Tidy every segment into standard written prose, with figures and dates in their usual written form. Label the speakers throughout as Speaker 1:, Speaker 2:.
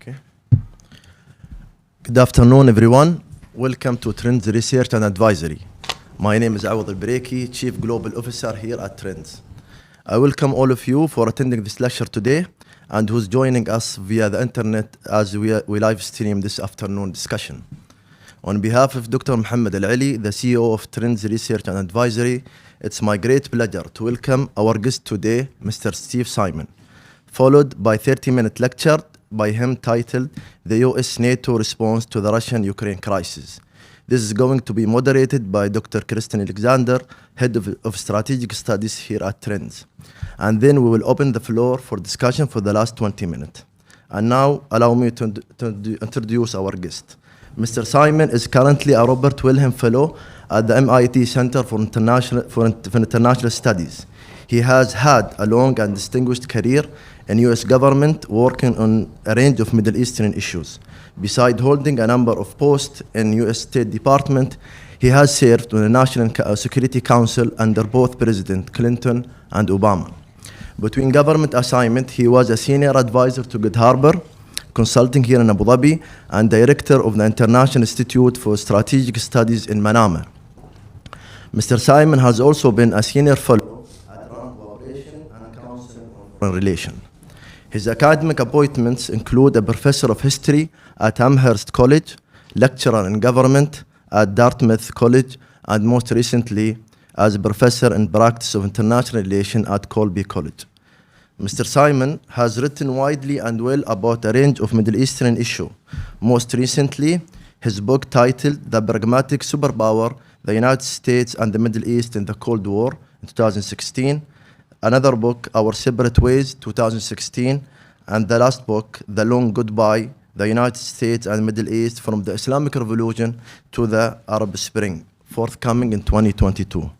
Speaker 1: Okay. Good afternoon, everyone. Welcome to Trends Research and Advisory. My name is Awad Al-Breaki, Chief Global Officer here at Trends. I welcome all of you for attending this lecture today and who's joining us via the internet as we live stream this afternoon discussion. On behalf of Dr. Mohammed Al-Ali, the CEO of Trends Research and Advisory, it's my great pleasure to welcome our guest today, Mr. Steve Simon, followed by a 30-minute lecture by him titled The U.S. NATO Response to the Russian-Ukraine Crisis. This is going to be moderated by Dr. Kristen Alexander, Head of Strategic Studies here at Trends. And then we will open the floor for discussion for the last 20 minutes. And now, allow me to introduce our guest. Mr. Simon is currently a Robert Wilhelm Fellow at the MIT Center for International Studies. He has had a long and distinguished career in U.S. government working on a range of Middle Eastern issues. Besides holding a number of posts in U.S. State Department, he has served on the National Security Council under both President Clinton and Obama. Between government assignments, he was a senior advisor to Good Harbor Consulting here in Abu Dhabi and director of the International Institute for Strategic Studies in Manama. Mr. Simon has also been a senior fellow at Rand Cooperation and Council on Foreign Relations. His academic appointments include a professor of history at Amherst College, lecturer in government at Dartmouth College, and most recently as a professor in practice of international relations at Colby College. Mr. Simon has written widely and well about a range of Middle Eastern issues. Most recently, his book titled The Pragmatic Superpower, the United States and the Middle East in the Cold War in 2016, another book, Our Separate Ways, 2016, and the last book, The Long Goodbye, the United States and Middle East from the Islamic Revolution to the Arab Spring, forthcoming in 2022.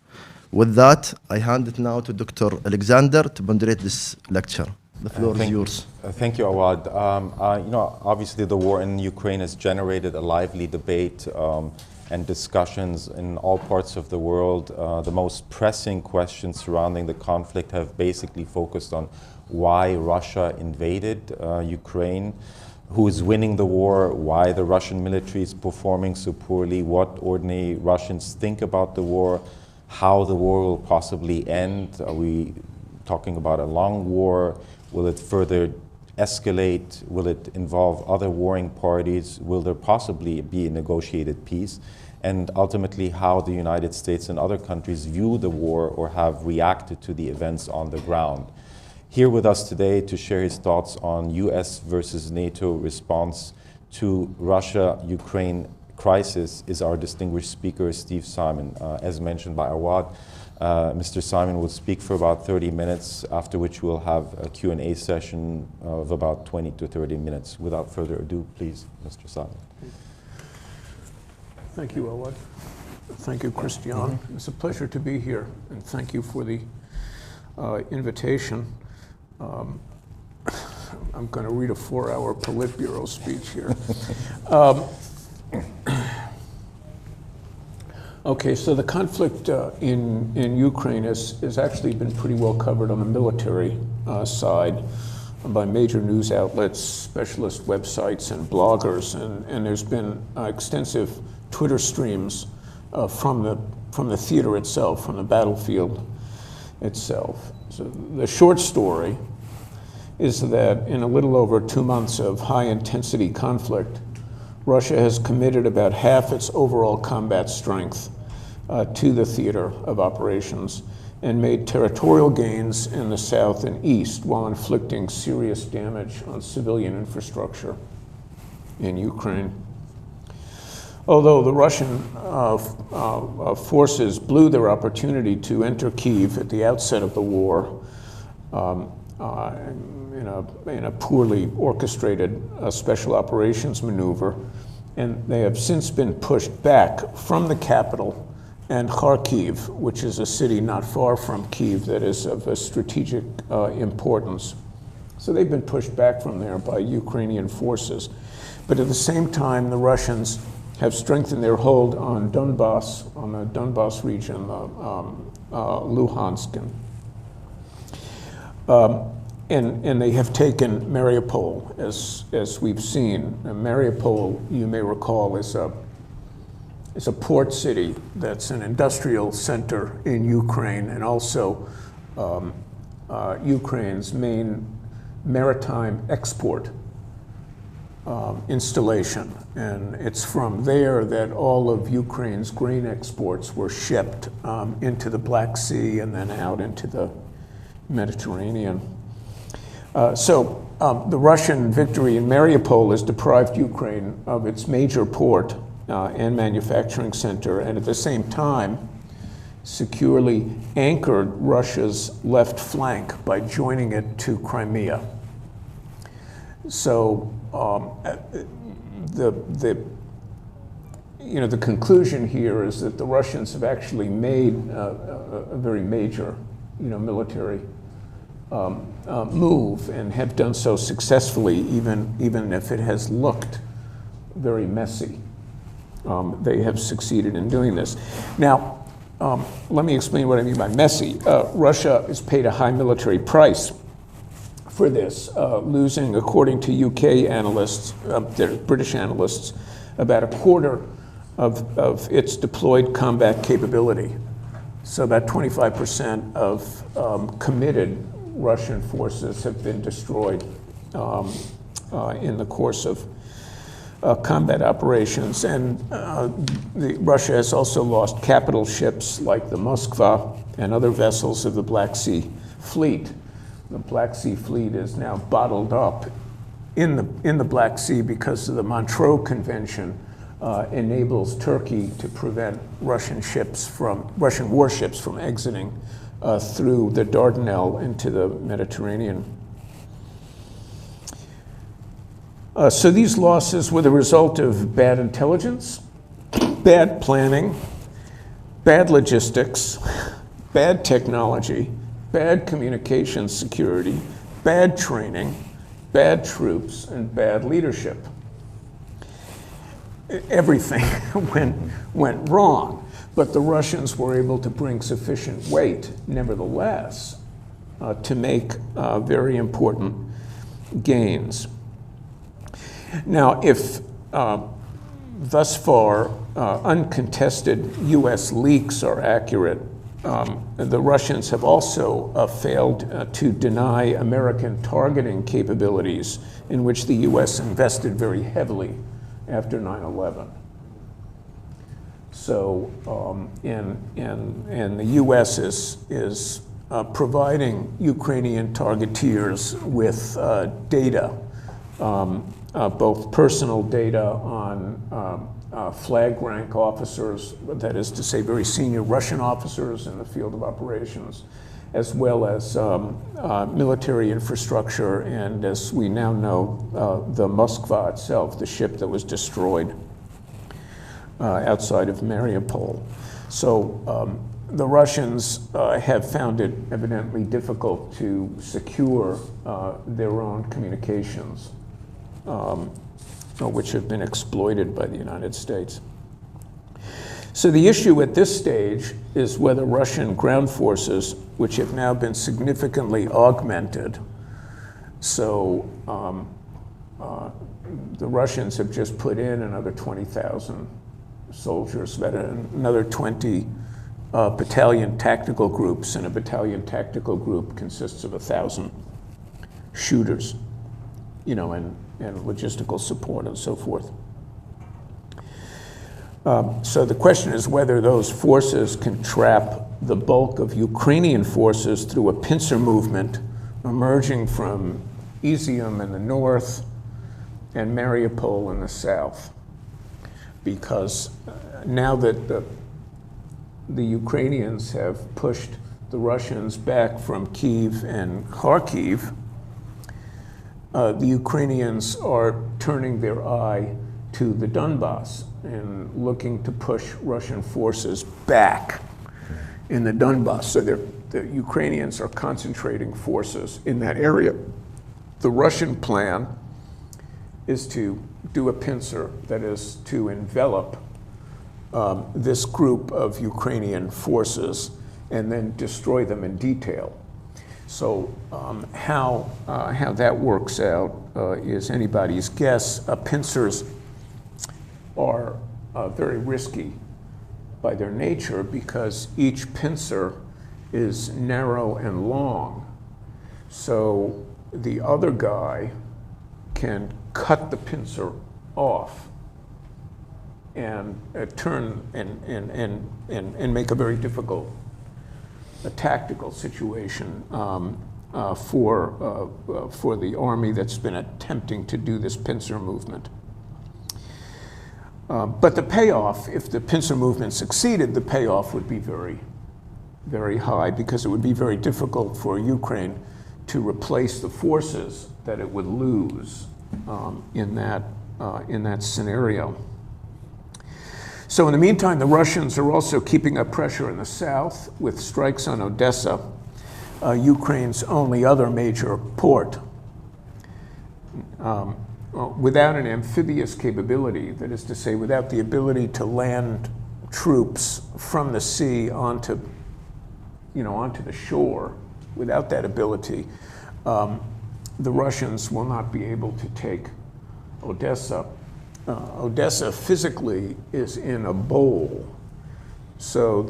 Speaker 1: With that, I hand it now to Dr. Alexander to moderate this lecture. The floor is yours.
Speaker 2: Thank you, Awad. Obviously the war in Ukraine has generated a lively debate and discussions in all parts of the world. The most pressing questions surrounding the conflict have basically focused on why Russia invaded Ukraine, who is winning the war, why the Russian military is performing so poorly, what ordinary Russians think about the war, how the war will possibly end. Are we talking about a long war? Will it further escalate? Will it involve other warring parties? Will there possibly be a negotiated peace? And ultimately, how the United States and other countries view the war or have reacted to the events on the ground. Here with us today to share his thoughts on US versus NATO response to Russia-Ukraine crisis is our distinguished speaker, Steve Simon. As mentioned by Awad, Mr. Simon will speak for about 30 minutes, after which we'll have a Q&A session of about 20 to 30 minutes. Without further ado, please, Mr. Simon.
Speaker 3: Thank you, Awad. Thank you, Christian. It's a pleasure to be here, and thank you for the invitation. I'm going to read a 4-hour Politburo speech here. Okay, so the conflict in Ukraine has actually been pretty well covered on the military side by major news outlets, specialist websites, and bloggers, and there's been extensive Twitter streams from the theater itself, from the battlefield itself. So the short story is that in a little over 2 months of high-intensity conflict, Russia has committed about half its overall combat strength to the theater of operations and made territorial gains in the south and east while inflicting serious damage on civilian infrastructure in Ukraine. Although the Russian forces blew their opportunity to enter Kyiv at the outset of the war in a poorly orchestrated special operations maneuver, and they have since been pushed back from the capital and Kharkiv, which is a city not far from Kyiv that is of a strategic importance. So they've been pushed back from there by Ukrainian forces. But at the same time, the Russians have strengthened their hold on Donbass, on the Donbass region, Luhansk. and they have taken Mariupol, as we've seen. And Mariupol, you may recall, is a port city that's an industrial center in Ukraine, and also Ukraine's main maritime export installation. And it's from there that all of Ukraine's grain exports were shipped into the Black Sea and then out into the Mediterranean. So the Russian victory in Mariupol has deprived Ukraine of its major port and manufacturing center, and at the same time securely anchored Russia's left flank by joining it to Crimea. So the conclusion here is that the Russians have actually made a very major military move, and have done so successfully, even if it has looked very messy. They have succeeded in doing this. Now, let me explain what I mean by messy. Russia has paid a high military price for this, losing, according to UK analysts, British analysts, about a quarter of its deployed combat capability. So about 25% of committed Russian forces have been destroyed in the course of combat operations. And Russia has also lost capital ships like the Moskva and other vessels of the Black Sea Fleet. The Black Sea Fleet is now bottled up in the Black Sea because of the Montreux Convention enables Turkey to prevent Russian warships from exiting through the Dardanelles into the Mediterranean. So these losses were the result of bad intelligence, bad planning, bad logistics, bad technology, bad communication security, bad training, bad troops, and bad leadership. Everything went wrong. But the Russians were able to bring sufficient weight, nevertheless, to make very important gains. Now, if thus far uncontested US leaks are accurate, the Russians have also failed to deny American targeting capabilities, in which the US invested very heavily after 9/11. So, and the U.S. is providing Ukrainian targeteers with data, both personal data on flag rank officers, that is to say very senior Russian officers in the field of operations, as well as military infrastructure, and as we now know, the Moskva itself, the ship that was destroyed outside of Mariupol. So the Russians have found it evidently difficult to secure their own communications, which have been exploited by the United States. So the issue at this stage is whether Russian ground forces, which have now been significantly augmented, so the Russians have just put in another 20,000 soldiers, about another 20 battalion tactical groups, and a battalion tactical group consists of 1,000 shooters, and logistical support and so forth. So the question is whether those forces can trap the bulk of Ukrainian forces through a pincer movement emerging from Izium in the north and Mariupol in the south. Because now that the Ukrainians have pushed the Russians back from Kyiv and Kharkiv, the Ukrainians are turning their eye to the Donbass and looking to push Russian forces back in the Donbass. So the Ukrainians are concentrating forces in that area. The Russian plan is to do a pincer, that is to envelop this group of Ukrainian forces and then destroy them in detail. So how that works out is anybody's guess. Pincers are very risky by their nature because each pincer is narrow and long. So the other guy can cut the pincer off and turn and make a very difficult tactical situation for the army that's been attempting to do this pincer movement. But the payoff, if the pincer movement succeeded, the payoff would be very, very high because it would be very difficult for Ukraine to replace the forces that it would lose in that scenario. So in the meantime, the Russians are also keeping up pressure in the south with strikes on Odessa, Ukraine's only other major port. Without an amphibious capability, that is to say, without the ability to land troops from the sea onto the shore, without that ability, the Russians will not be able to take Odessa. Odessa physically is in a bowl. So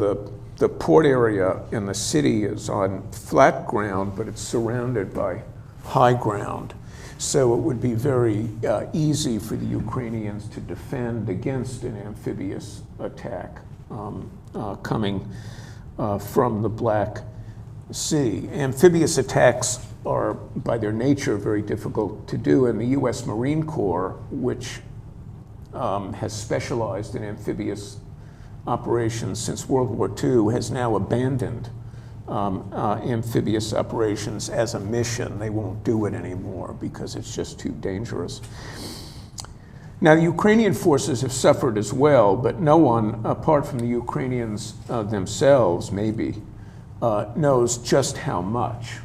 Speaker 3: the port area in the city is on flat ground, but it's surrounded by high ground. So it would be very easy for the Ukrainians to defend against an amphibious attack coming from the Black Sea. Amphibious attacks are, by their nature, very difficult to do, and the US Marine Corps, which has specialized in amphibious operations since World War II, has now abandoned amphibious operations as a mission. They won't do it anymore because it's just too dangerous. Now, the Ukrainian forces have suffered as well, but no one, apart from the Ukrainians themselves, maybe, knows just how much.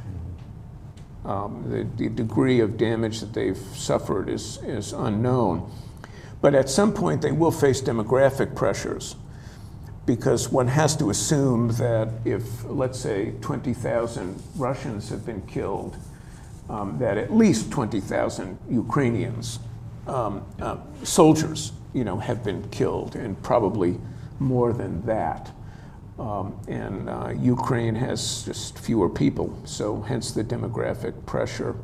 Speaker 3: The degree of damage that they've suffered is unknown. But at some point, they will face demographic pressures because one has to assume that if, let's say, 20,000 Russians have been killed, that at least 20,000 Ukrainians, soldiers, have been killed, and probably more than that. Ukraine has just fewer people, so hence the demographic pressure.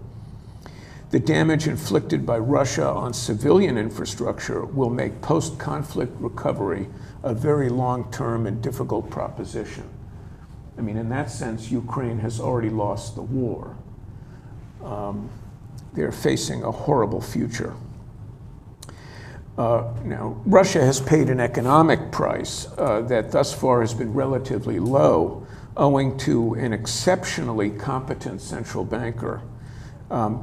Speaker 3: The damage inflicted by Russia on civilian infrastructure will make post-conflict recovery a very long-term and difficult proposition. I mean, in that sense, Ukraine has already lost the war. They're facing a horrible future. Now, Russia has paid an economic price that thus far has been relatively low, owing to an exceptionally competent central banker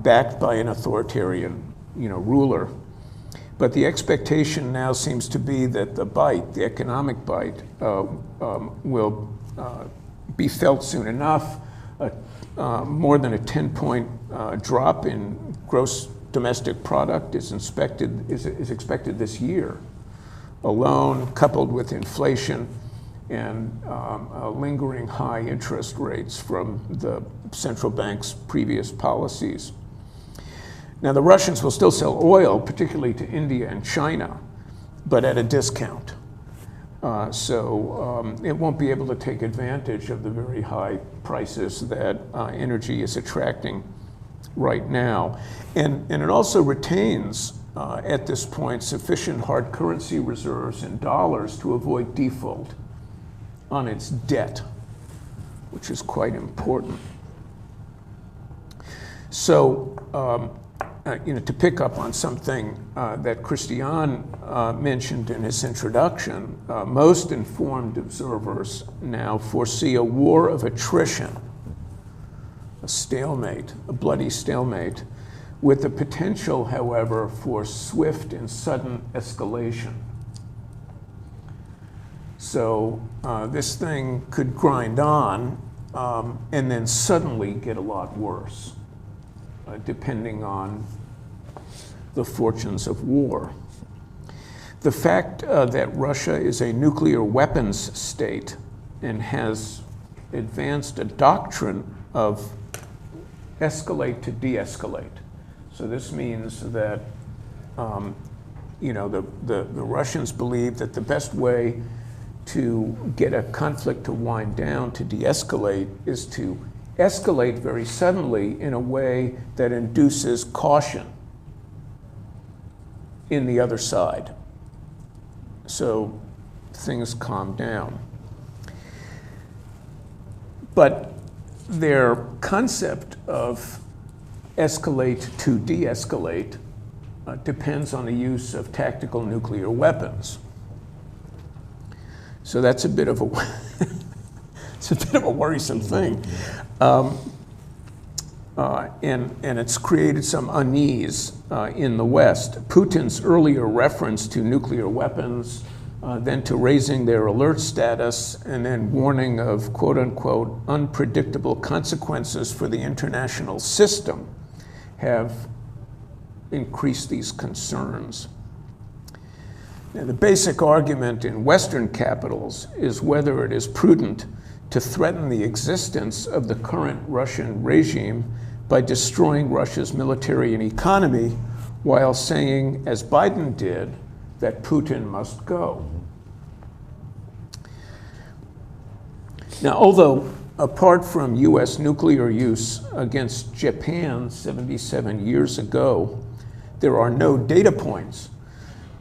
Speaker 3: backed by an authoritarian, ruler. But the expectation now seems to be that the economic bite, will be felt soon enough. More than a 10-point drop in gross domestic product is expected this year alone, coupled with inflation and lingering high interest rates from the central bank's previous policies. Now, the Russians will still sell oil, particularly to India and China, but at a discount. So it won't be able to take advantage of the very high prices that energy is attracting right now. And it also retains, at this point, sufficient hard currency reserves in dollars to avoid default on its debt, which is quite important. So, to pick up on something that Christian mentioned in his introduction, most informed observers now foresee a war of attrition, a stalemate, a bloody stalemate, with the potential, however, for swift and sudden escalation. So this thing could grind on and then suddenly get a lot worse, depending on the fortunes of war. The fact that Russia is a nuclear weapons state and has advanced a doctrine of escalate to de-escalate. So this means that the Russians believe that the best way to get a conflict to wind down, to de-escalate, is to escalate very suddenly in a way that induces caution in the other side. So things calm down. But their concept of escalate to de-escalate depends on the use of tactical nuclear weapons. So that's a bit of a it's a bit of a worrisome thing, and it's created some unease in the West. Putin's earlier reference to nuclear weapons, then to raising their alert status, and then warning of quote unquote unpredictable consequences for the international system, have increased these concerns. Now, the basic argument in Western capitals is whether it is prudent to threaten the existence of the current Russian regime by destroying Russia's military and economy, while saying, as Biden did, that Putin must go. Now, although apart from US nuclear use against Japan 77 years ago, there are no data points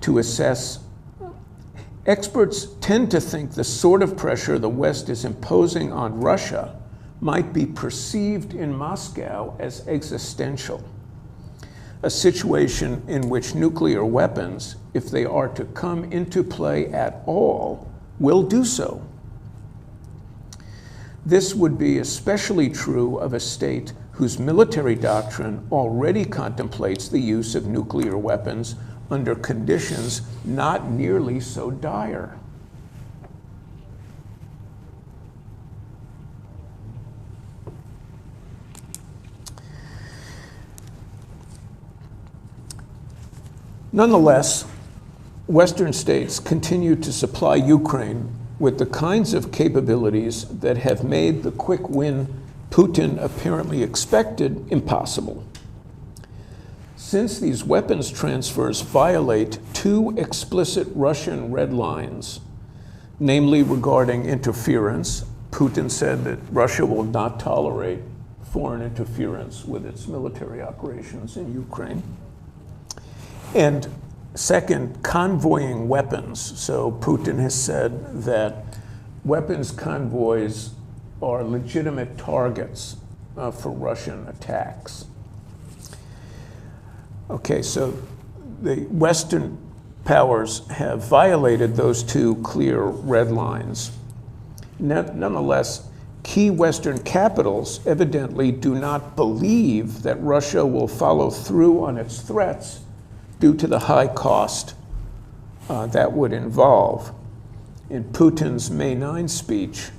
Speaker 3: to assess, experts tend to think the sort of pressure the West is imposing on Russia might be perceived in Moscow as existential, a situation in which nuclear weapons, if they are to come into play at all, will do so. This would be especially true of a state whose military doctrine already contemplates the use of nuclear weapons under conditions not nearly so dire. Nonetheless, Western states continue to supply Ukraine with the kinds of capabilities that have made the quick win Putin apparently expected impossible. Since these weapons transfers violate two explicit Russian red lines, namely regarding interference, Putin said that Russia will not tolerate foreign interference with its military operations in Ukraine. And second, convoying weapons. So Putin has said that weapons convoys are legitimate targets for Russian attacks. Okay, so the Western powers have violated those two clear red lines. Nonetheless, key Western capitals evidently do not believe that Russia will follow through on its threats due to the high cost that would involve. In Putin's May 9 speech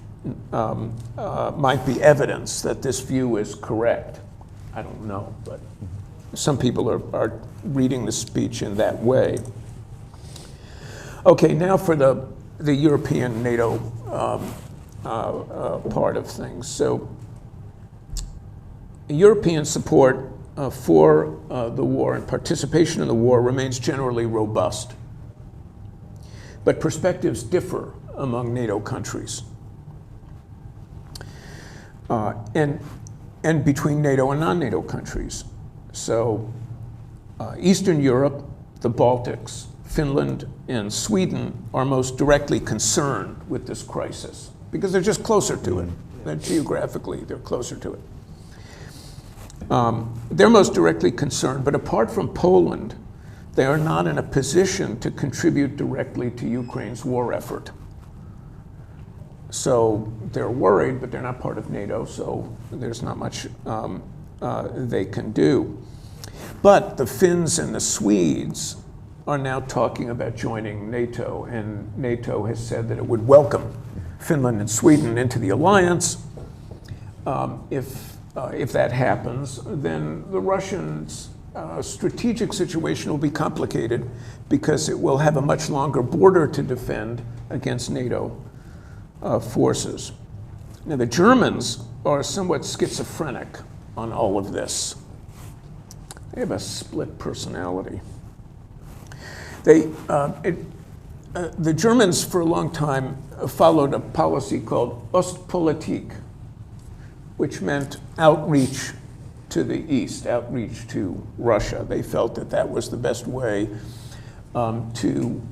Speaker 3: might be evidence that this view is correct. I don't know, but some people are reading the speech in that way. Okay, now for the European NATO part of things. So European support for the war and participation in the war remains generally robust. But perspectives differ among NATO countries and between NATO and non-NATO countries. So Eastern Europe, the Baltics, Finland, and Sweden are most directly concerned with this crisis because they're just closer to it. Geographically, they're closer to it. They're most directly concerned, but apart from Poland, they are not in a position to contribute directly to Ukraine's war effort. So they're worried, but they're not part of NATO, so there's not much they can do. But the Finns and the Swedes are now talking about joining NATO, and NATO has said that it would welcome Finland and Sweden into the alliance. If that happens, then the Russians' strategic situation will be complicated because it will have a much longer border to defend against NATO forces. Now, the Germans are somewhat schizophrenic on all of this. They have a split personality. The Germans for a long time followed a policy called Ostpolitik, which meant outreach to the east, outreach to Russia. They felt that that was the best way to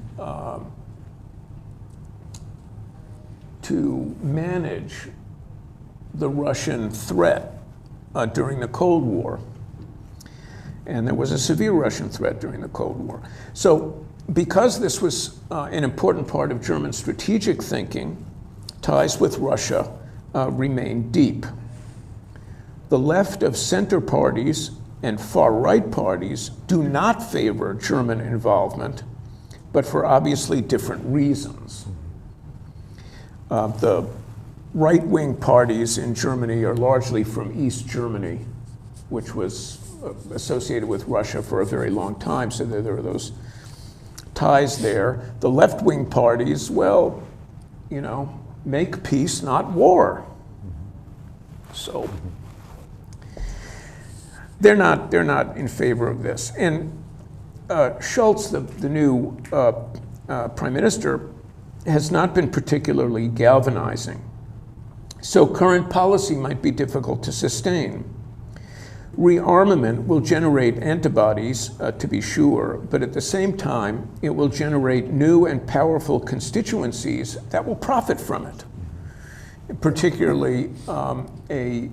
Speaker 3: manage the Russian threat during the Cold War. And there was a severe Russian threat during the Cold War. So because this was an important part of German strategic thinking, ties with Russia remained deep. The left of center parties and far-right parties do not favor German involvement, but for obviously different reasons. The right-wing parties in Germany are largely from East Germany, which was associated with Russia for a very long time, so there were those ties there. The left-wing parties, well, you know, make peace, not war. So they're not in favor of this. And Schultz, the new prime minister, has not been particularly galvanizing. So current policy might be difficult to sustain. Rearmament will generate antibodies, to be sure, but at the same time, it will generate new and powerful constituencies that will profit from it, particularly a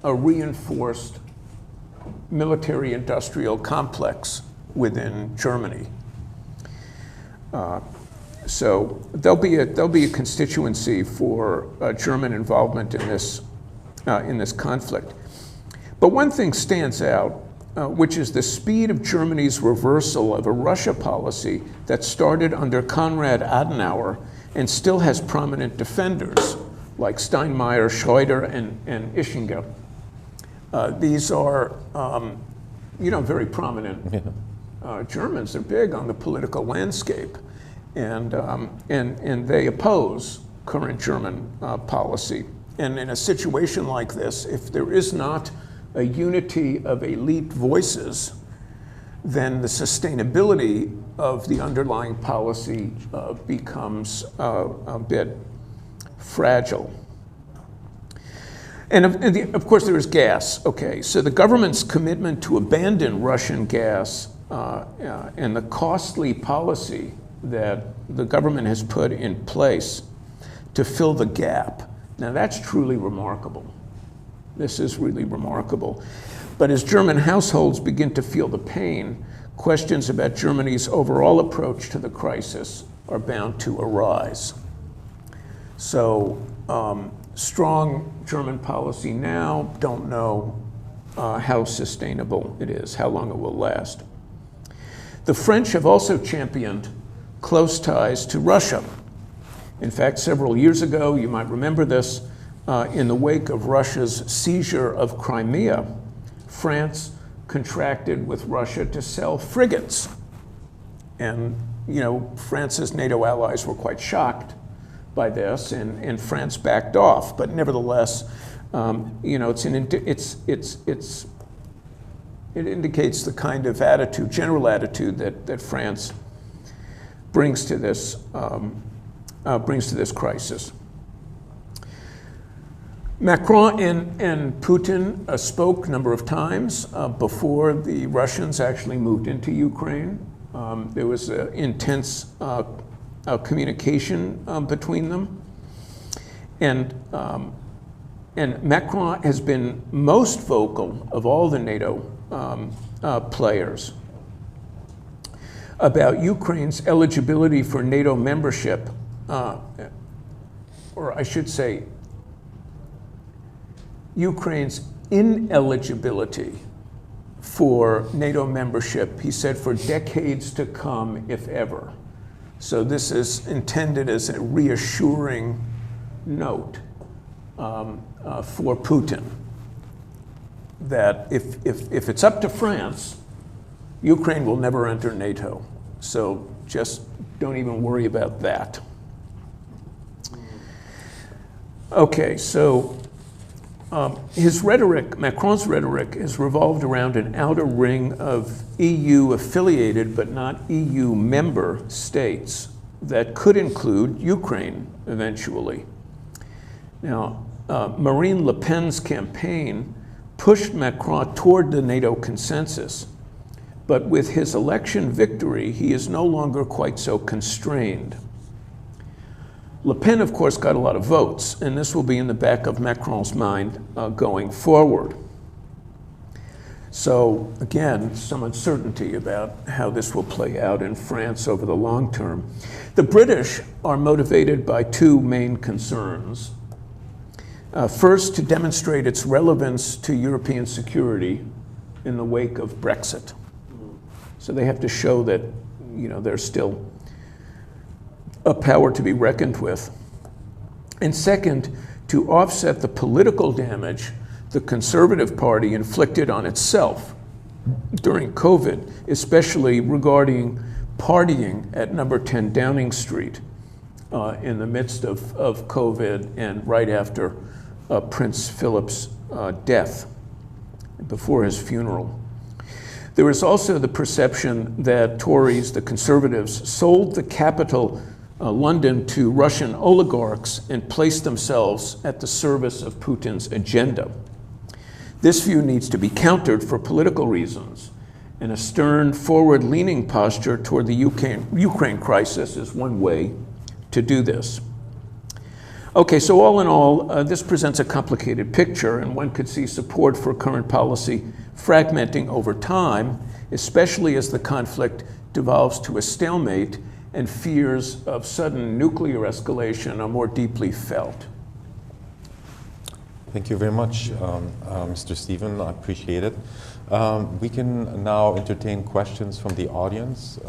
Speaker 3: reinforced military-industrial complex within Germany. So there'll be a constituency for German involvement in this conflict. But one thing stands out, which is the speed of Germany's reversal of a Russia policy that started under Konrad Adenauer and still has prominent defenders like Steinmeier, Schröder, and Ischinger. These are, very prominent Germans. They're big on the political landscape, and they oppose current German policy. And in a situation like this, if there is not a unity of elite voices, then the sustainability of the underlying policy becomes a bit fragile. And of course there is gas. Okay, so the government's commitment to abandon Russian gas and the costly policy that the government has put in place to fill the gap, now that's truly remarkable. This is really remarkable. But as German households begin to feel the pain, questions about Germany's overall approach to the crisis are bound to arise. So strong German policy now, don't know how sustainable it is, how long it will last. The French have also championed close ties to Russia. In fact, several years ago, you might remember this, in the wake of Russia's seizure of Crimea, France contracted with Russia to sell frigates. And, France's NATO allies were quite shocked by this, and France backed off. But nevertheless, it indicates the kind of attitude, general attitude that France brings to this crisis. Macron and Putin spoke a number of times before the Russians actually moved into Ukraine. There was intense communication between them. And Macron has been most vocal of all the NATO players about Ukraine's eligibility for NATO membership, or I should say, Ukraine's ineligibility for NATO membership, he said, for decades to come, if ever. So this is intended as a reassuring note for Putin that if it's up to France, Ukraine will never enter NATO. So just don't even worry about that. his rhetoric, Macron's rhetoric, is revolved around an outer ring of EU-affiliated but not EU member states that could include Ukraine eventually. Now, Marine Le Pen's campaign pushed Macron toward the NATO consensus, but with his election victory, he is no longer quite so constrained. Le Pen, of course, got a lot of votes, and this will be in the back of Macron's mind going forward. So, again, some uncertainty about how this will play out in France over the long term. The British are motivated by two main concerns. First, to demonstrate its relevance to European security in the wake of Brexit. So they have to show that, they're still a power to be reckoned with. And second, to offset the political damage the Conservative Party inflicted on itself during COVID, especially regarding partying at number 10 Downing Street in the midst of COVID and right after Prince Philip's death, before his funeral. There is also the perception that Tories, the Conservatives, sold the capital, London, to Russian oligarchs and placed themselves at the service of Putin's agenda. This view needs to be countered for political reasons, and a stern, forward-leaning posture toward the Ukraine crisis is one way to do this. Okay, so all in all, this presents a complicated picture, and one could see support for current policy fragmenting over time, especially as the conflict devolves to a stalemate and fears of sudden nuclear escalation are more deeply felt.
Speaker 2: Thank you very much, Mr. Stephen. I appreciate it. We can now entertain questions from the audience.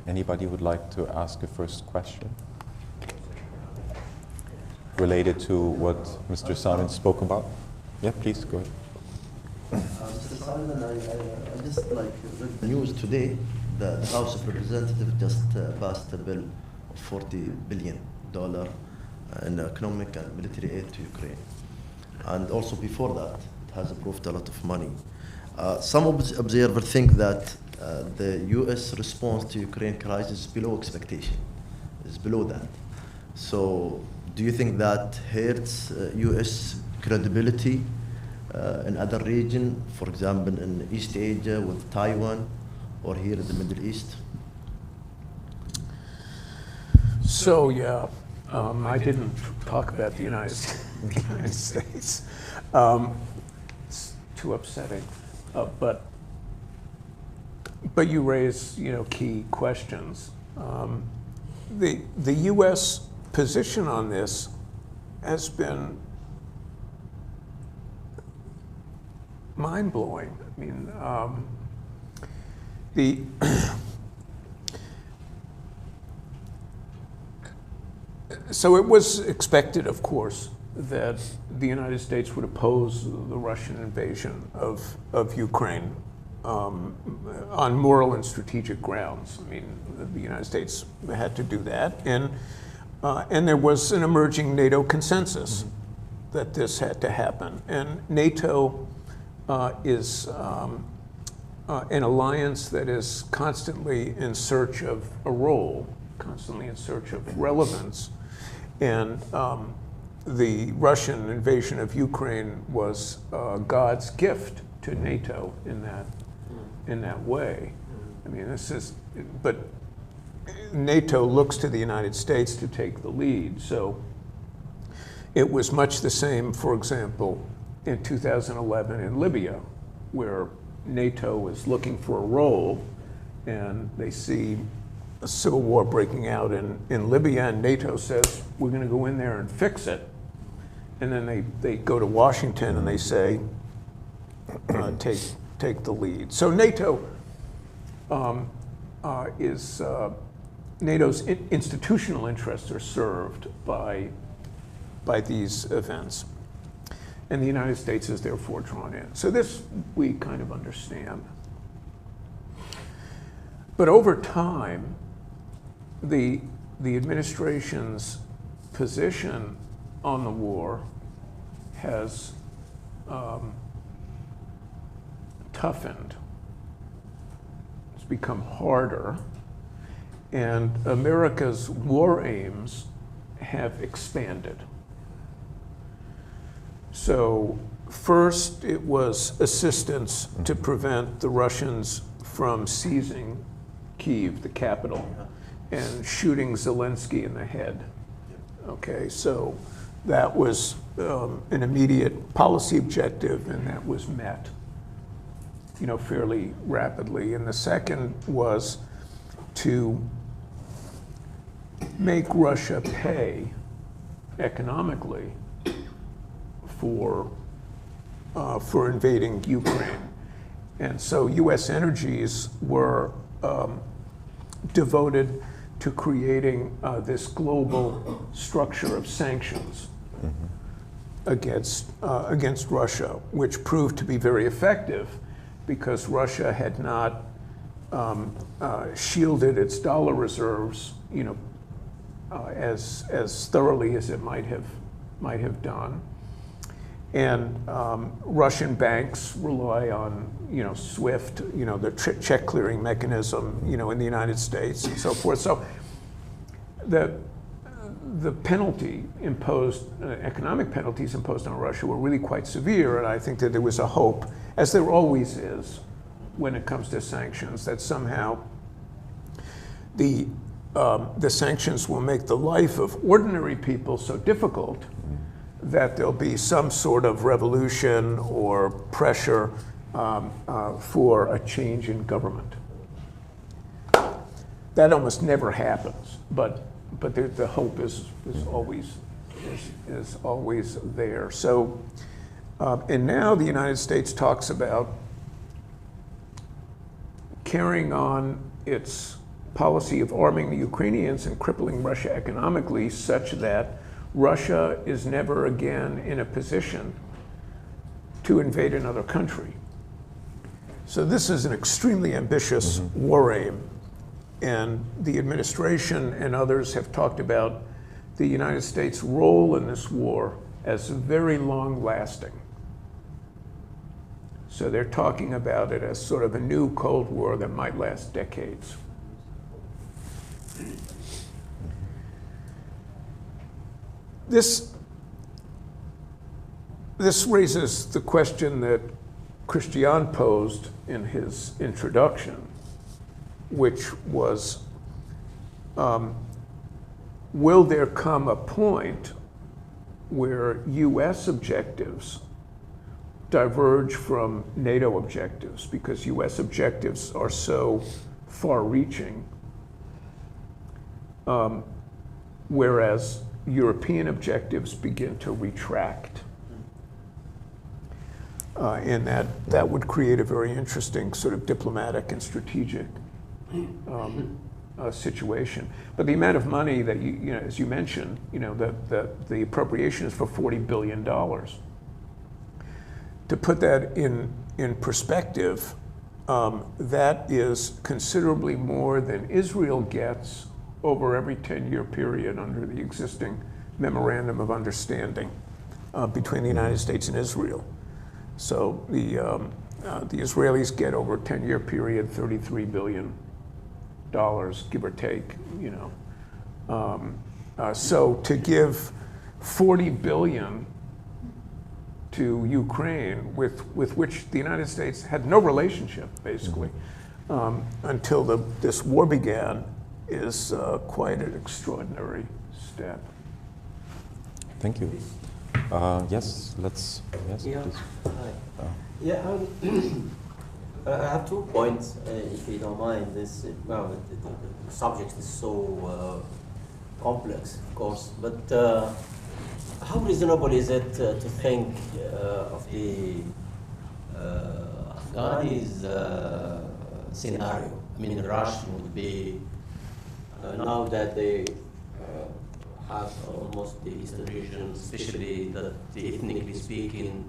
Speaker 2: Anybody would like to ask a first question related to what Mr. Simon spoke about? Yeah, please go ahead.
Speaker 1: Mr. Simon, I just read the news today. The House of Representatives just passed a bill of $40 billion in economic and military aid to Ukraine. And also before that, it has approved a lot of money. Some observers think that the US response to Ukraine crisis is below expectation, is below that. So do you think that hurts US credibility in other regions, for example, in East Asia with Taiwan, or here in the Middle East?
Speaker 3: So, yeah, I didn't talk about the United States. It's too upsetting. But you raise, key questions. The U.S. position on this has been mind-blowing. I mean, so it was expected, of course, that the United States would oppose the Russian invasion of Ukraine on moral and strategic grounds. I mean, the United States had to do that, and there was an emerging NATO consensus that this had to happen. And NATO is an alliance that is constantly in search of a role, constantly in search of relevance. And the Russian invasion of Ukraine was God's gift to NATO in that way. I mean, but NATO looks to the United States to take the lead. So it was much the same, for example, in 2011 in Libya, where NATO was looking for a role, and they see a civil war breaking out in Libya, and NATO says, we're going to go in there and fix it. And then they go to Washington and they say, take the lead. So NATO NATO's institutional interests are served by these events. And the United States is therefore drawn in. So this we kind of understand. But over time, the administration's position on the war has toughened. It's become harder, and America's war aims have expanded. So first it was assistance to prevent the Russians from seizing Kyiv, the capital, and shooting Zelensky in the head. Okay, so that was an immediate policy objective, and that was met, fairly rapidly. And the second was to make Russia pay economically for invading Ukraine. And so U.S. energies were devoted to creating this global structure of sanctions against Russia, which proved to be very effective because Russia had not shielded its dollar reserves, as thoroughly as it might have done. And Russian banks rely on, SWIFT, the check clearing mechanism, in the United States and so forth. So the penalty imposed, economic penalties imposed on Russia were really quite severe, and I think that there was a hope, as there always is when it comes to sanctions, that somehow the sanctions will make the life of ordinary people so difficult that there'll be some sort of revolution or pressure for a change in government. That almost never happens, but the hope is always there. So, and now the United States talks about carrying on its policy of arming the Ukrainians and crippling Russia economically, such that Russia is never again in a position to invade another country. So this is an extremely ambitious war aim. And the administration and others have talked about the United States' role in this war as very long-lasting. So they're talking about it as sort of a new Cold War that might last decades. This raises the question that Christian posed in his introduction, which was, will there come a point where US objectives diverge from NATO objectives, because US objectives are so far-reaching, whereas European objectives begin to retract. And that would create a very interesting sort of diplomatic and strategic situation. But the amount of money that as you mentioned, the appropriation is for $40 billion. To put that in perspective, that is considerably more than Israel gets over every 10-year period under the existing memorandum of understanding between the United States and Israel. So the Israelis get over a 10-year period $33 billion, give or take. So to give $40 billion to Ukraine, with which the United States had no relationship, basically, until this war began, is quite an extraordinary step.
Speaker 2: Thank you. Yes, let's. Yes,
Speaker 4: yeah.
Speaker 2: please.
Speaker 4: Hi. Yeah, I have 2 points, if you don't mind. This the subject is so complex, of course, but how reasonable is it to think of the Afghanis scenario? I mean, the Russian would be now that they have almost the eastern region, especially that ethnically speaking,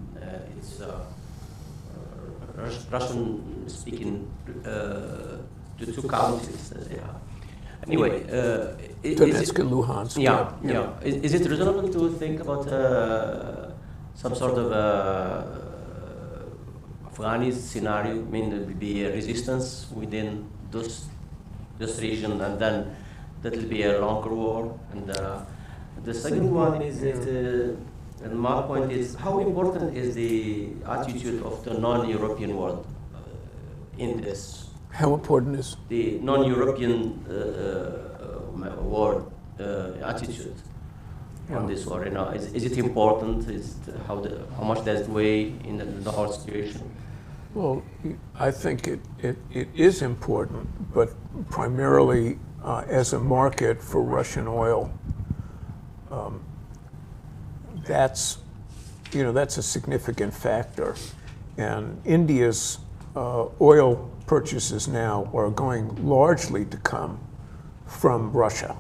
Speaker 4: it's Russian speaking to 2 countries that they have. Anyway,
Speaker 3: Donetsk and Luhansk.
Speaker 4: Yeah. Is it reasonable to think about some sort of Afghani scenario, I mean, there will be a resistance within this region, and then that will be a longer war. And the second one is that, and my point is, how important is the attitude of the non-European world in this?
Speaker 3: How important is?
Speaker 4: The non-European world attitude on this war. You know, is it important? How much does it weigh in the whole situation?
Speaker 3: Well, I think it is important, but primarily as a market for Russian oil. That's a significant factor. And India's oil purchases now are going largely to come from Russia.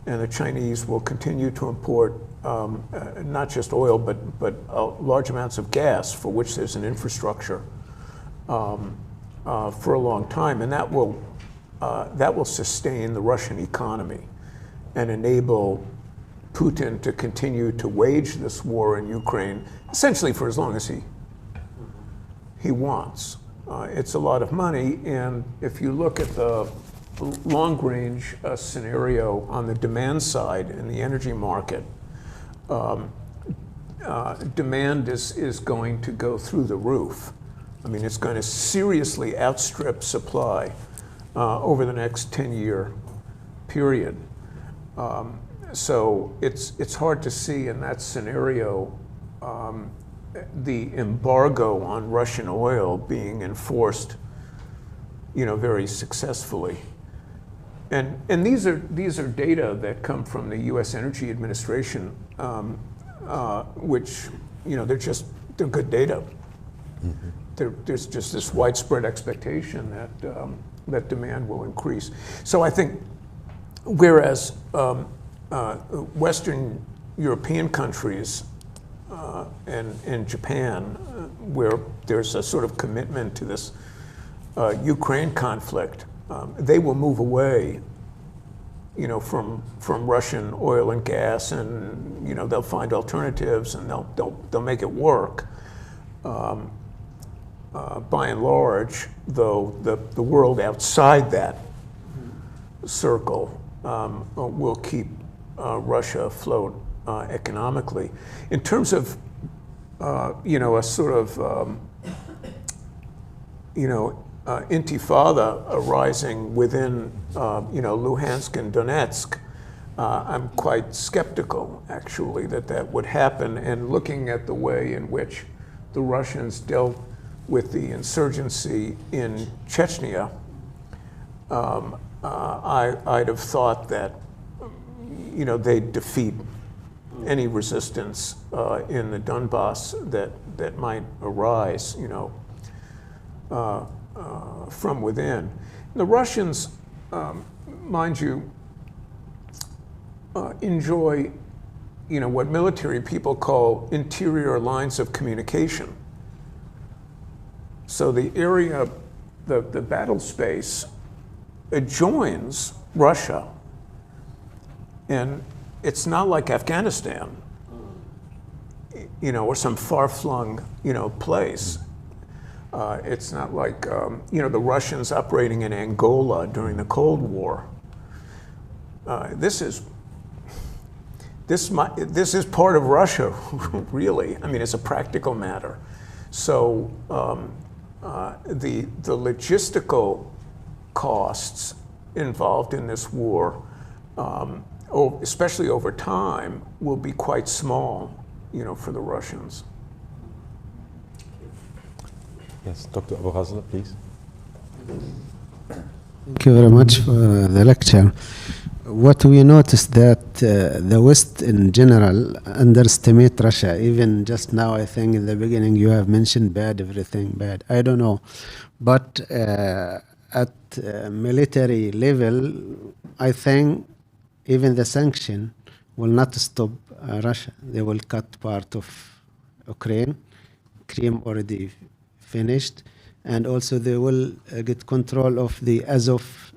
Speaker 3: And the Chinese will continue to import not just oil, but large amounts of gas, for which there's an infrastructure for a long time. And that will sustain the Russian economy and enable Putin to continue to wage this war in Ukraine, essentially for as long as he wants. It's a lot of money, and if you look at the long-range scenario on the demand side in the energy market, demand is going to go through the roof. I mean, it's going to seriously outstrip supply over the next 10-year period. So it's hard to see in that scenario the embargo on Russian oil being enforced, very successfully. And these are data that come from the U.S. Energy Administration, which they're good data. Mm-hmm. There's just this widespread expectation that demand will increase. So I think, whereas Western European countries and Japan, where there's a sort of commitment to this Ukraine conflict, they will move away, from Russian oil and gas, and they'll find alternatives, and they'll make it work. By and large, though, the world outside that circle will keep Russia afloat economically. In terms of, a sort of, intifada arising within, Luhansk and Donetsk, I'm quite skeptical, actually, that would happen. And looking at the way in which the Russians dealt with the insurgency in Chechnya, I'd have thought that, they'd defeat any resistance in the Donbass that might arise, from within. The Russians, mind you, enjoy, what military people call interior lines of communication. So the area, the battle space adjoins Russia. And it's not like Afghanistan, or some far-flung, place. It's not like, the Russians operating in Angola during the Cold War. This is part of Russia, really. I mean, it's a practical matter. So the logistical costs involved in this war, especially over time, will be quite small, for the Russians.
Speaker 2: Yes, Dr. Abu Ghazla, please.
Speaker 5: Thank you very much for the lecture. What we noticed that the West in general underestimate Russia. Even just now, I think in the beginning you have mentioned bad, everything bad. I don't know. But at military level, I think even the sanction will not stop Russia. They will cut part of Ukraine. Crimea already finished. And also they will get control of the Azov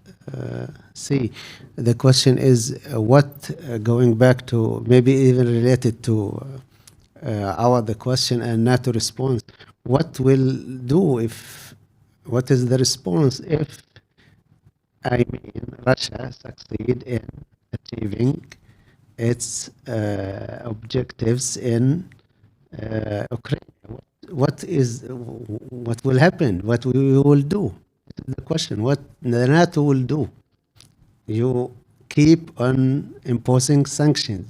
Speaker 5: Sea. The question is what, going back to maybe even related to the question and NATO response. What will do if? What is the response if? I mean, Russia succeed in achieving its objectives in Ukraine. What will happen? What we will do? This is the question. What the NATO will do? You keep on imposing sanctions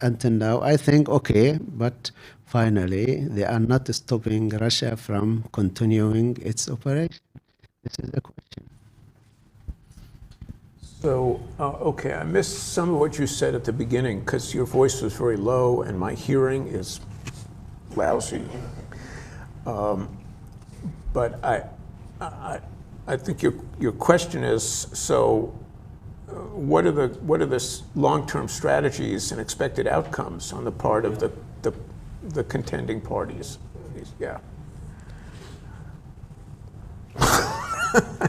Speaker 5: until now. I think okay, but finally they are not stopping Russia from continuing its operation. This is the question.
Speaker 3: So, okay, I missed some of what you said at the beginning because your voice was very low and my hearing is lousy. But I think your question is, so what are the long-term strategies and expected outcomes on the part of the contending parties? Yeah.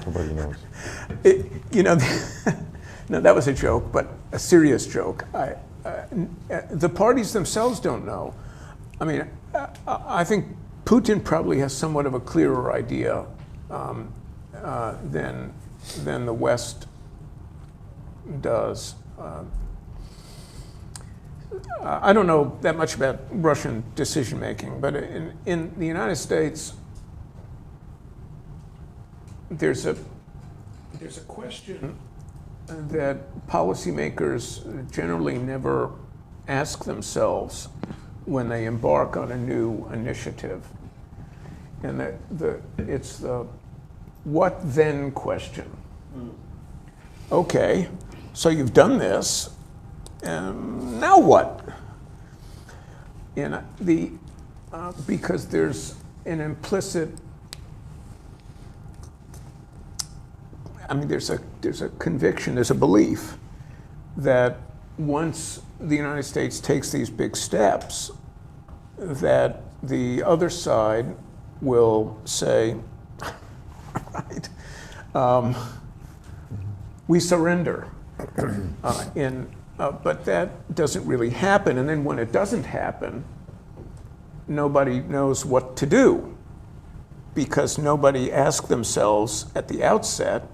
Speaker 2: Nobody knows.
Speaker 3: No, that was a joke, but a serious joke. The parties themselves don't know. I mean, I think Putin probably has somewhat of a clearer idea than the West does. I don't know that much about Russian decision-making, but in the United States, there's a question that policymakers generally never ask themselves when they embark on a new initiative. And it's the what then question. Okay, so you've done this, and now what? And because there's an implicit, I mean, there's a conviction, there's a belief that once the United States takes these big steps, that the other side will say, right, we surrender. But that doesn't really happen. And then when it doesn't happen, nobody knows what to do because nobody asked themselves at the outset,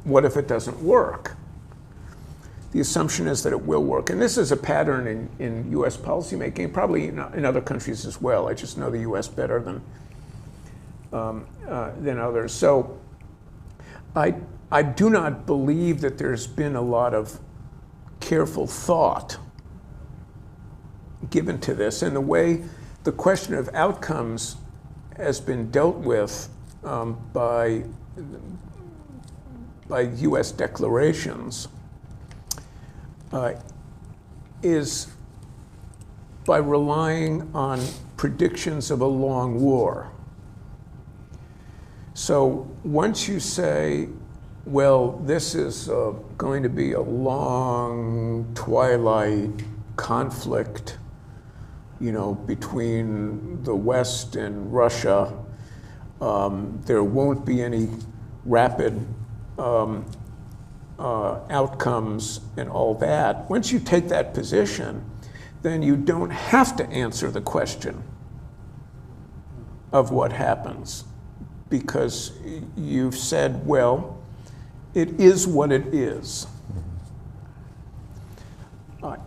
Speaker 3: what if it doesn't work? The assumption is that it will work. And this is a pattern in US policymaking, probably in other countries as well. I just know the US better than others. So I do not believe that there's been a lot of careful thought given to this. And the way the question of outcomes has been dealt with by US declarations is by relying on predictions of a long war. So once you say, well, this is going to be a long twilight conflict, between the West and Russia, there won't be any rapid outcomes and all that. Once you take that position, then you don't have to answer the question of what happens because you've said, well, it is what it is.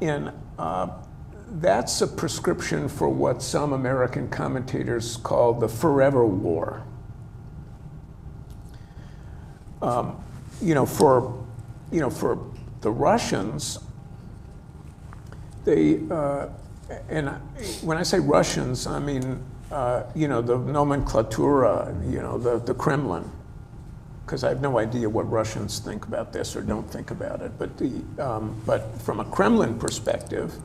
Speaker 3: And that's a prescription for what some American commentators call the forever war. For the Russians, they, and when I say Russians, I mean, the nomenclatura, the Kremlin, because I have no idea what Russians think about this or don't think about it. But from a Kremlin perspective,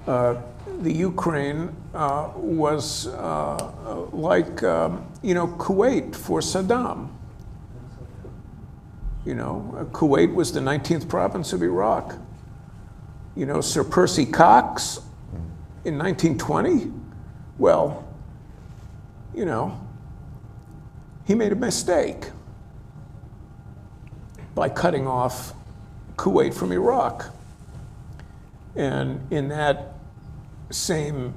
Speaker 3: the Ukraine was like, Kuwait for Saddam. Kuwait was the 19th province of Iraq. Sir Percy Cox in 1920, well, he made a mistake by cutting off Kuwait from Iraq. And in that same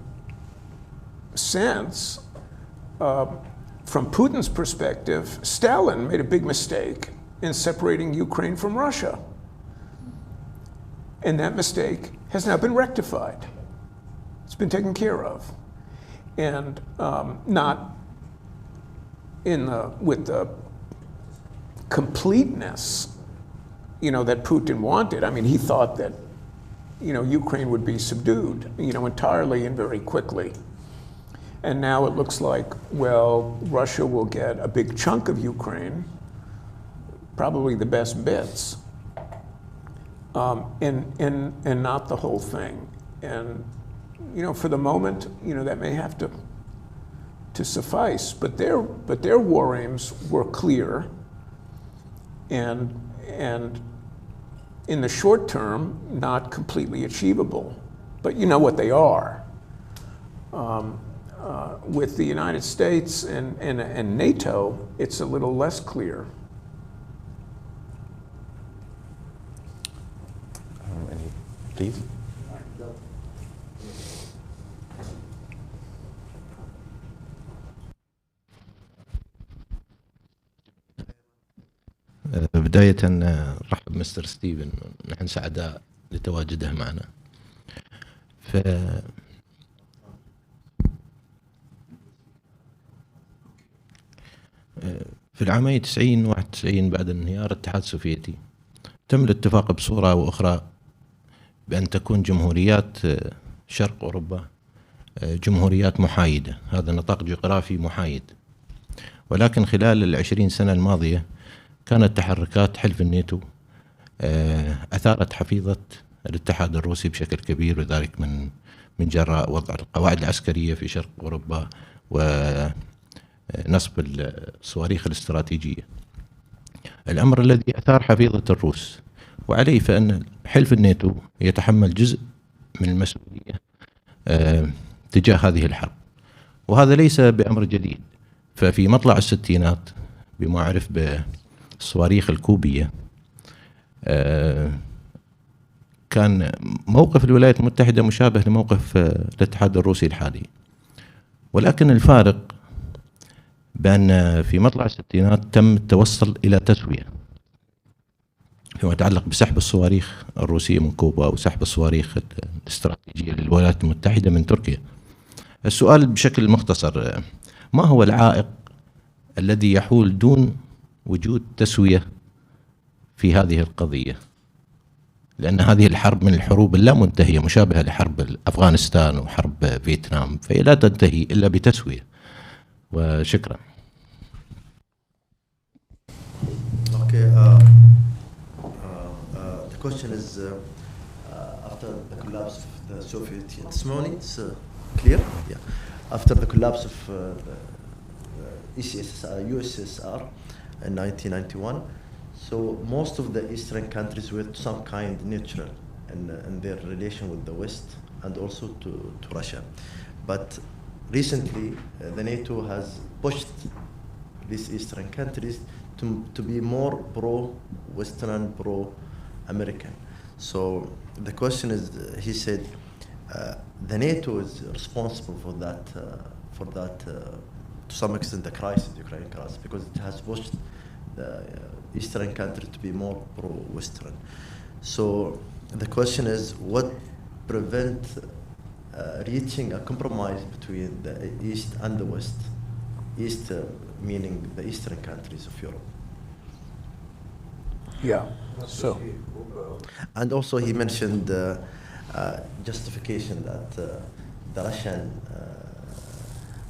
Speaker 3: sense, from Putin's perspective, Stalin made a big mistake in separating Ukraine from Russia. And that mistake has now been rectified. It's been taken care of. And not with the completeness, that Putin wanted. I mean, he thought that, Ukraine would be subdued, entirely and very quickly. And now it looks like, well, Russia will get a big chunk of Ukraine, probably the best bits, and not the whole thing. And, for the moment, that may have to suffice. But their war aims were clear, and in the short term, not completely achievable. But you know what they are. With the United States and NATO, it's a little less clear.
Speaker 2: Please.
Speaker 6: بداية رحب مستر ستيفن، نحن سعداء لتواجده معنا. في العامين 90 91 بعد انهيار الاتحاد السوفيتي تم الاتفاق بصورة أو أخرى بأن تكون جمهوريات شرق أوروبا جمهوريات محايدة، هذا نطاق جغرافي محايد. ولكن خلال ال20 سنة الماضية كانت تحركات حلف الناتو أثارت حفيظة الاتحاد الروسي بشكل كبير، وذلك من جراء وضع القواعد العسكرية في شرق أوروبا ونصب الصواريخ الاستراتيجية، الأمر الذي أثار حفيظة الروس. وعليه فإن حلف الناتو يتحمل جزء من المسؤولية تجاه هذه الحرب، وهذا ليس بأمر جديد. ففي مطلع الستينات بما عرف بالصواريخ الكوبية كان موقف الولايات المتحدة مشابه لموقف الاتحاد الروسي الحالي، ولكن الفارق بأن في مطلع الستينات تم التوصل إلى تسوية فيما يتعلق بسحب الصواريخ الروسية من كوبا وسحب الصواريخ الاستراتيجية للولايات المتحدة من تركيا. السؤال بشكل مختصر، ما هو العائق الذي يحول دون وجود تسوية في هذه القضية؟ لأن هذه الحرب من الحروب اللا منتهية مشابهة لحرب أفغانستان وحرب فيتنام، فهي لا تنتهي إلا بتسوية. وشكرا.
Speaker 1: Okay, the question is after the collapse of the Soviet Union. Testimony, it's clear? Yeah. After the collapse of USSR in 1991, so most of the Eastern countries were to some kind neutral in their relation with the West and also to Russia. But recently, the NATO has pushed these Eastern countries to be more pro-Western, pro-American. So the question is, he said, the NATO is responsible for that, to some extent, the crisis, the Ukraine crisis, because it has pushed the Eastern countries to be more pro-Western. So the question is, what prevents reaching a compromise between the East and the West? East meaning the Eastern countries of Europe.
Speaker 3: Yeah. So.
Speaker 1: And also he mentioned justification that the Russian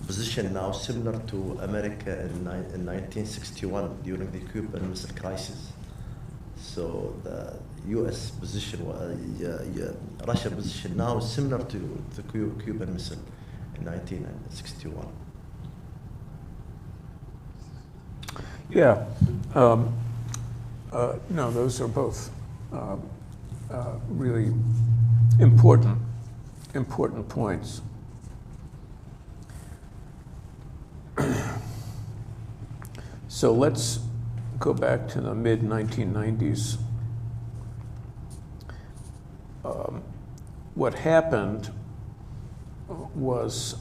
Speaker 1: position now similar to America in 1961 during the Cuban Missile Crisis. So the U.S. position, Russian position now is similar to the Cuban Missile in 1961.
Speaker 3: Yeah. No, those are both really important points. So let's go back to the mid-1990s. what happened was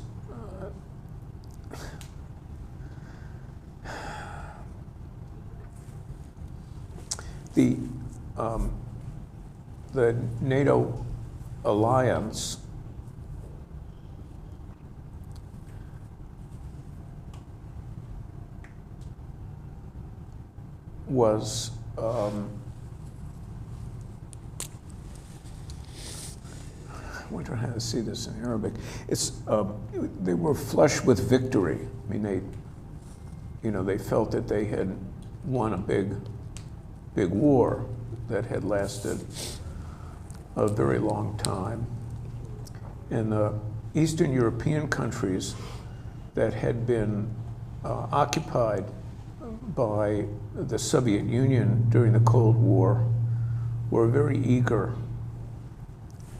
Speaker 3: the NATO alliance was I wonder how to say this in Arabic. It's they were flush with victory. I mean, they felt that they had won a big war that had lasted a very long time, and the Eastern European countries that had been occupied by the Soviet Union during the Cold War were very eager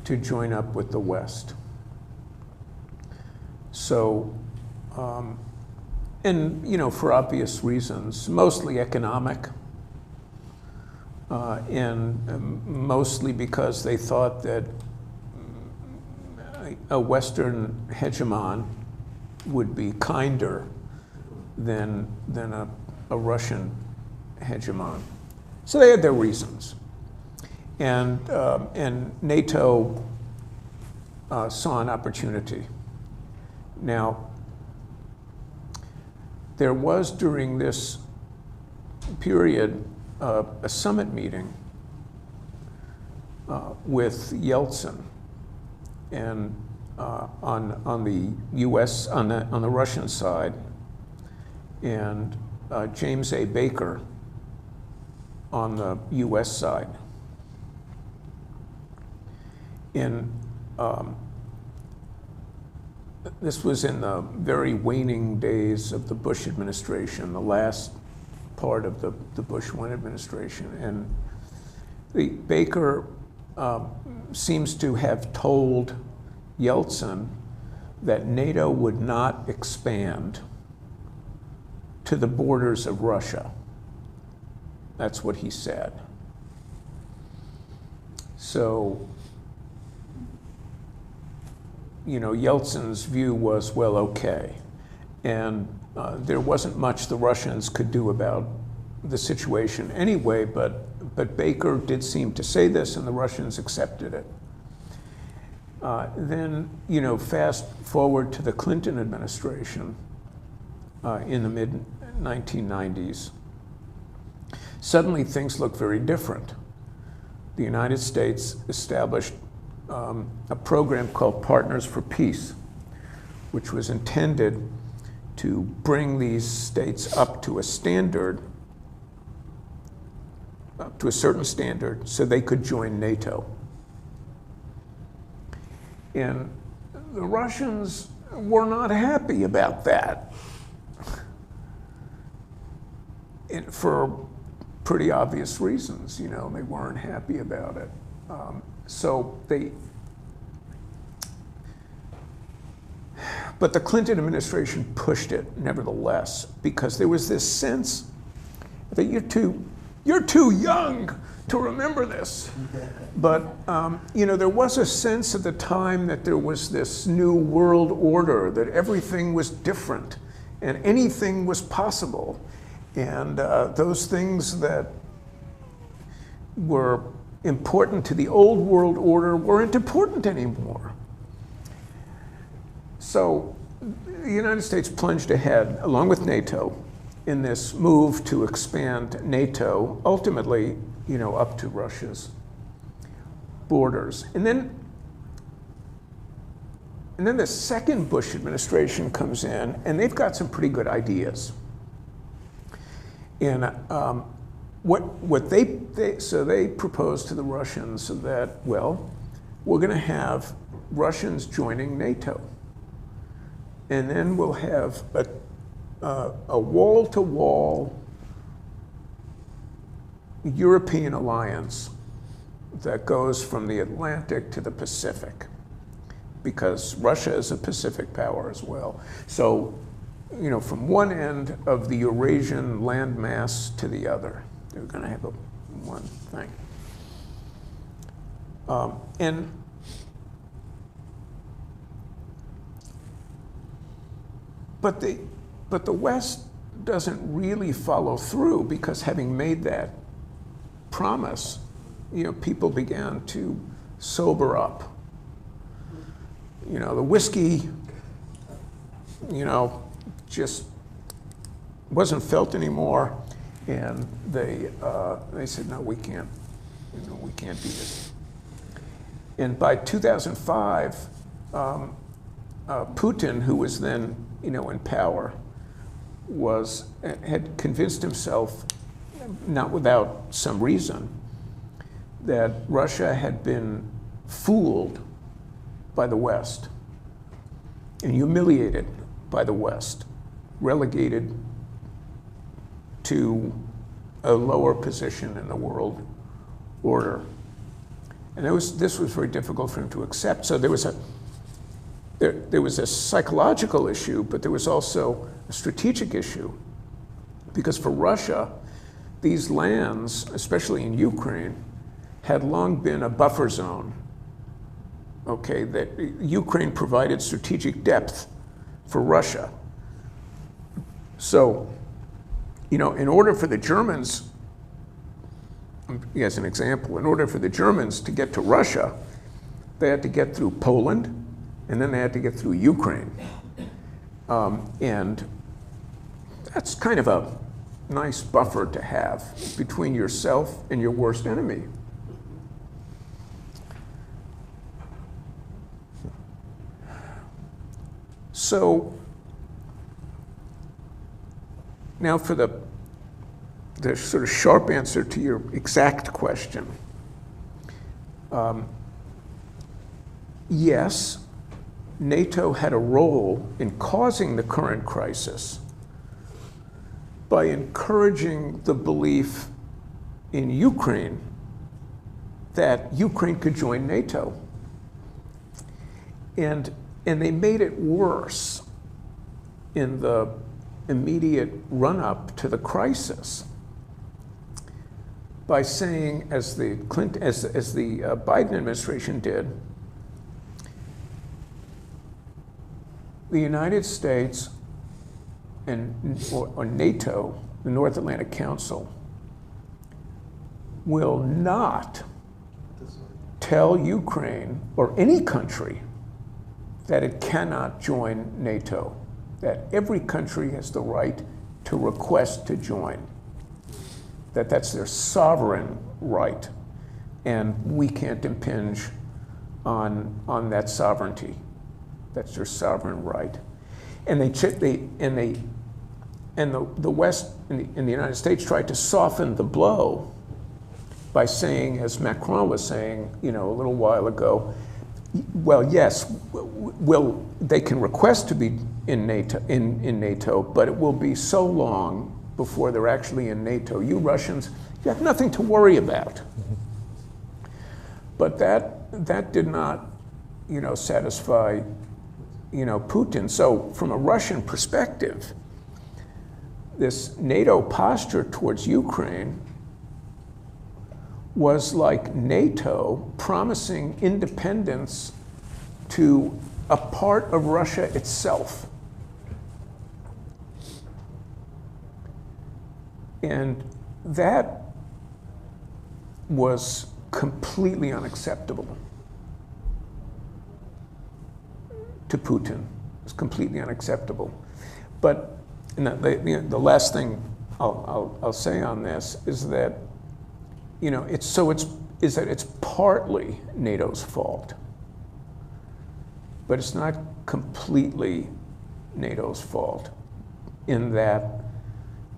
Speaker 3: to join up with the West. So, and for obvious reasons, mostly economic, and mostly because they thought that a Western hegemon would be kinder than a Russian hegemon. So they had their reasons. And NATO saw an opportunity. Now, there was during this period a summit meeting with Yeltsin and on the U.S. on the Russian side, and James A. Baker on the U.S. side. This was in the very waning days of the Bush administration, the last part of the Bush 1 administration. And Baker seems to have told Yeltsin that NATO would not expand to the borders of Russia. That's what he said. So, Yeltsin's view was, well, okay. And there wasn't much the Russians could do about the situation anyway, but Baker did seem to say this, and the Russians accepted it. Then, fast forward to the Clinton administration in the mid-1990s. Suddenly, things look very different. The United States established a program called Partners for Peace, which was intended to bring these states up to a standard, up to a certain standard, so they could join NATO. And the Russians were not happy about that, for pretty obvious reasons. They weren't happy about it. But the Clinton administration pushed it nevertheless, because there was this sense that you're too young to remember this. But there was a sense at the time that there was this new world order, that everything was different and anything was possible. And those things that were important to the old world order weren't important anymore. So the United States plunged ahead, along with NATO, in this move to expand NATO, ultimately, up to Russia's borders. And then the second Bush administration comes in, and they've got some pretty good ideas. And what they proposed to the Russians that, well, we're going to have Russians joining NATO, and then we'll have a wall-to-wall European alliance that goes from the Atlantic to the Pacific, because Russia is a Pacific power as well. So, from one end of the Eurasian landmass to the other, they're going to have one thing. And but the West doesn't really follow through, because having made that promise, people began to sober up. The whiskey, just wasn't felt anymore, and they said, no, we can't do this. And by 2005, Putin, who was then, in power, had convinced himself, not without some reason, that Russia had been fooled by the West and humiliated by the West, relegated to a lower position in the world order. And this was very difficult for him to accept. So there was a psychological issue, but there was also a strategic issue, because for Russia, these lands, especially in Ukraine, had long been a buffer zone. Okay, that Ukraine provided strategic depth for Russia. So, in order for the Germans, as an example, in order for the Germans to get to Russia, they had to get through Poland, and then they had to get through Ukraine. And that's kind of a nice buffer to have between yourself and your worst enemy. So now for the sort of sharp answer to your exact question. Yes, NATO had a role in causing the current crisis by encouraging the belief in Ukraine that Ukraine could join NATO. And they made it worse in the immediate run-up to the crisis by saying, as the Biden administration did, the United States or NATO, the North Atlantic Council, will not tell Ukraine or any country that it cannot join NATO, that every country has the right to request to join, that that's their sovereign right, and we can't impinge on that sovereignty. That's their sovereign right. And the West and the United States tried to soften the blow by saying, as Macron was saying, a little while ago, well, yes, they can request to be in NATO, but it will be so long before they're actually in NATO. You Russians, you have nothing to worry about. But that did not, satisfy, Putin. So from a Russian perspective, this NATO posture towards Ukraine was like NATO promising independence to a part of Russia itself. And that was completely unacceptable to Putin. It was completely unacceptable. But the last thing I'll say on this is that it's partly NATO's fault, but it's not completely NATO's fault, in that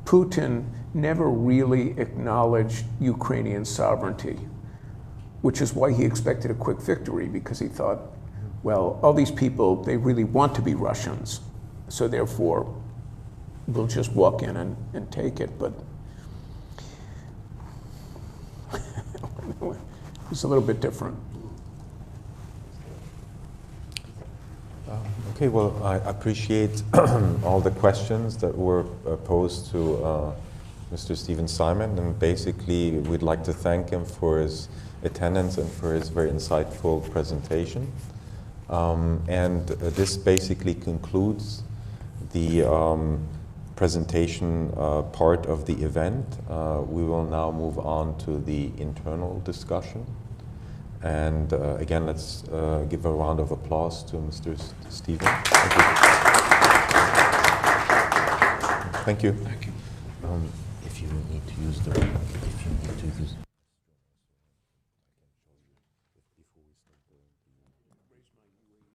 Speaker 3: Putin never really acknowledged Ukrainian sovereignty, which is why he expected a quick victory, because he thought, well, all these people, they really want to be Russians, so therefore we'll just walk in and take it. But it's a little bit different.
Speaker 2: Okay, well, I appreciate all the questions that were posed to Mr. Stephen Simon, and basically we'd like to thank him for his attendance and for his very insightful presentation. And this basically concludes the presentation part of the event. We will now move on to the internal discussion. And again, let's give a round of applause to Mr. Stephen. Thank you. Thank you. Thank you. If you need to use the